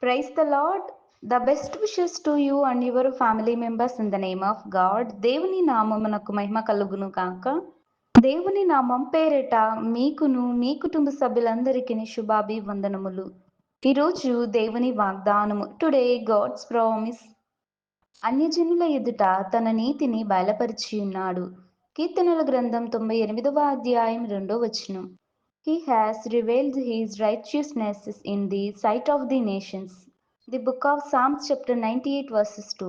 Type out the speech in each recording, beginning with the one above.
Praise the Lord. The best wishes to you and your family members in the name of God. దేవుని నామమునకు మహిమ కలుగును కాక. దేవుని నామం పేరిట మీకును మీ కుటుంబ సభ్యులందరికీ శుభాభివందనములు. ఈరోజు దేవుని వాగ్దానము. Today God's promise. అన్యజనుల ఎదుట తన నీతిని బయలుపరిచి ఉన్నాడు. కీర్తనల గ్రంథం 98వ అధ్యాయం 2వ వచనం. He has revealed his righteousness in the sight of the nations. The book of Psalms chapter 98 verses 2.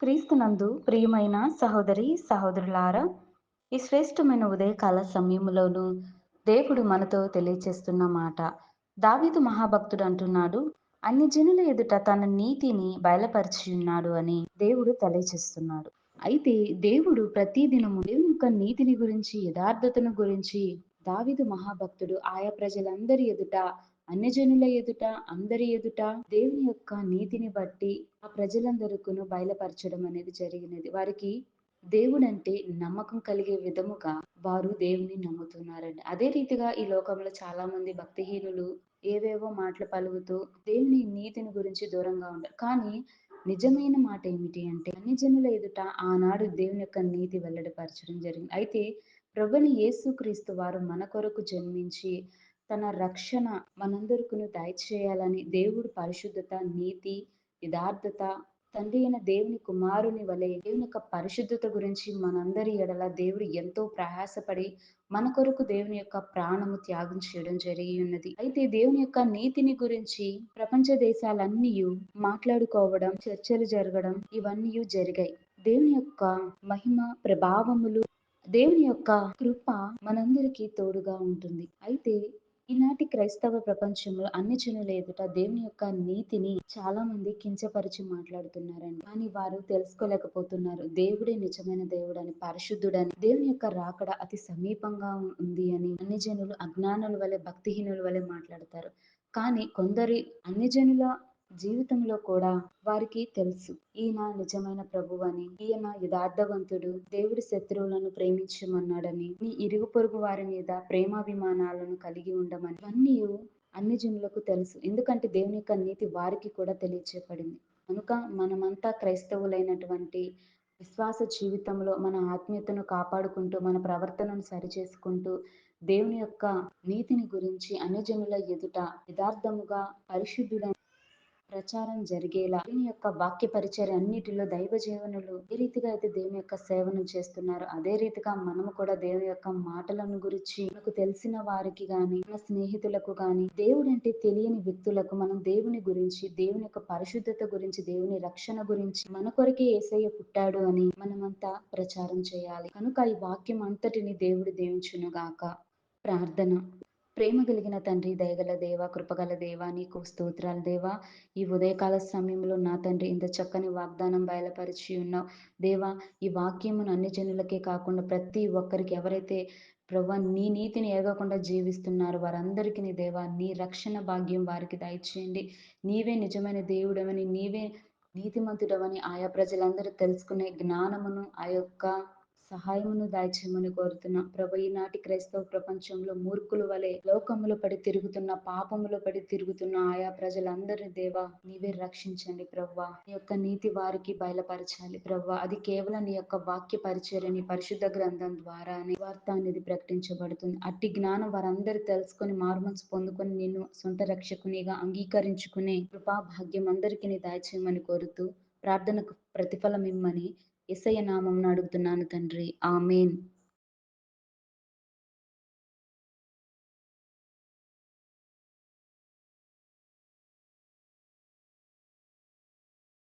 క్రీస్తునందు ప్రియమైన సహోదరి సహోదరులారా, ఈ శ్రేష్టమైన ఉదయకాల సమయంలోనూ దేవుడు మనతో తెలియచేస్తున్న మాట. దావీదు మహాభక్తుడు అంటున్నాడు, అన్యజనుల ఎదుట తన నీతిని బయలుపరిచి ఉన్నాడు అని దేవుడు తెలియచేస్తున్నాడు. అయితే దేవుడు ప్రతిదినము దేవుని యొక్క నీతిని గురించి, యథార్థతను గురించి దావీదు మహాభక్తుడు ఆయా ప్రజలందరి ఎదుట, అన్యజనుల ఎదుట, అందరి ఎదుట దేవుని యొక్క నీతిని బట్టి ఆ ప్రజలందరికీ బయలుపరచడం అనేది జరిగినది. వారికి దేవుడంటే నమ్మకం కలిగే విధముగా వారు దేవుని నమ్ముతున్నారండి. అదే రీతిగా ఈ లోకంలో చాలా మంది భక్తిహీనులు ఏవేవో మాటలు పలుకుతూ దేవుని నీతిని గురించి దూరంగా ఉంటారు. కానీ నిజమైన మాట ఏమిటి అంటే, అన్ని జనుల ఎదుట ఆనాడు దేవుని యొక్క నీతి వెల్లడిపరచడం జరిగింది. అయితే ప్రభుని యేసుక్రీస్తు వారు మన కొరకు జన్మించి తన రక్షణ మనందరికీ దయచేయాలని దేవుడు పరిశుద్ధత, నీతి, యథార్థత, తండ్రి అయిన దేవుని కుమారుని వలె దేవుని యొక్క పరిశుద్ధత గురించి మనందరి ఎడల దేవుడు ఎంతో ప్రయాసపడి మన కొరకు దేవుని యొక్క ప్రాణము త్యాగం చేయడం జరిగి ఉన్నది. అయితే దేవుని యొక్క నీతిని గురించి ప్రపంచ దేశాలన్నీ మాట్లాడుకోవడం, చర్చలు జరగడం ఇవన్నీ జరిగాయి. దేవుని యొక్క మహిమ ప్రభావములు, దేవుని యొక్క కృప మనందరికీ తోడుగా ఉంటుంది. అయితే ఈనాటి క్రైస్తవ ప్రపంచంలో అన్ని జనుల ఎదుట దేవుని యొక్క నీతిని చాలా మంది కించపరిచి మాట్లాడుతున్నారండి. కానీ వారు తెలుసుకోలేకపోతున్నారు దేవుడే నిజమైన దేవుడని, పరిశుద్ధుడని, దేవుని యొక్క రాకడ అతి సమీపంగా ఉంది అని. అన్ని జనులు అజ్ఞానుల వలె, భక్తిహీనుల వలె మాట్లాడతారు. కానీ కొందరి అన్ని జనుల జీవితంలో కూడా వారికి తెలుసు, ఈయన నిజమైన ప్రభు అని, ఈయన యథార్థవంతుడు, దేవుడి శత్రువులను ప్రేమించమన్నాడని, నీ ఇరుగు పొరుగు వారి మీద ప్రేమాభిమానాలను కలిగి ఉండమని. ఇవన్నీ అన్ని జనులకు తెలుసు. ఎందుకంటే దేవుని యొక్క నీతి వారికి కూడా తెలియచేయబడింది. కనుక మనమంతా క్రైస్తవులైనటువంటి విశ్వాస జీవితంలో మన ఆత్మీయతను కాపాడుకుంటూ, మన ప్రవర్తనను సరిచేసుకుంటూ, దేవుని యొక్క నీతిని గురించి అన్ని జనుల ఎదుట యథార్థముగా పరిశుద్ధుడైన ప్రచారం జరిగేలా దేవుని యొక్క వాక్య పరిచర్య అన్నిటిలో దైవ జీవనులు ఏ రీతిగా అయితే దేవుని యొక్క సేవను చేస్తున్నారు, అదే రీతిగా మనము కూడా దేవుని యొక్క మాటలను గురించి మనకు తెలిసిన వారికి గాని, మన స్నేహితులకు గాని, దేవుడు అంటే తెలియని వ్యక్తులకు మనం దేవుని గురించి, దేవుని యొక్క పరిశుద్ధత గురించి, దేవుని రక్షణ గురించి, మన కొరకే యేసయ్య పుట్టాడు అని మనమంతా ప్రచారం చేయాలి. కనుక ఈ వాక్యం అంతటిని దేవుడు దీవించును గాక. ప్రార్థన. ప్రేమ కలిగిన తండ్రి, దయగల దేవ, కృపగల దేవ, నీకు స్తోత్రాలు దేవా. ఈ ఉదయకాల సమయంలో నా తండ్రి ఇంత చక్కని వాగ్దానం బయలుపరిచి ఉన్నావు దేవా. ఈ వాక్యమును అన్ని జనులకే కాకుండా ప్రతి ఒక్కరికి ఎవరైతే ప్రభా నీ నీతిని ఏగకుండా జీవిస్తున్నారు వారందరికీ నీ దేవా, నీ రక్షణ భాగ్యం వారికి దయచేయండి. నీవే నిజమైన దేవుడవని, నీవే నీతిమంతుడవని ఆయా ప్రజలందరూ తెలుసుకునే జ్ఞానమును, ఆ యొక్క సహాయమును దాయిచేయమని కోరుతున్నా ప్రభు. ఈనాటి క్రైస్తవ ప్రపంచంలో మూర్ఖుల వలె లోకములో పడి తిరుగుతున్న, పాపములో పడి తిరుగుతున్న ఆయా ప్రజలందరినీ దేవా నీవే రక్షించండి ప్రవ్వా. నీ యొక్క నీతి వారికి బయలుపరచాలి ప్రవ్వా. అది కేవలం నీ యొక్క వాక్య పరిచర్య, నీ పరిశుద్ధ గ్రంథం ద్వారానే వార్త అనేది ప్రకటించబడుతుంది. అట్టి జ్ఞానం వారందరూ తెలుసుకొని మారుమనసు పొందుకొని నిన్ను సొంత రక్షకునిగా అంగీకరించుకునే కృపా భాగ్యం అందరికీ నీ దాయిచేయమని కోరుతూ ప్రార్థనకు ప్రతిఫలం ఇమ్మని యేసయ్య నామమున అడుగుతున్నాను తండ్రి. ఆమేన్.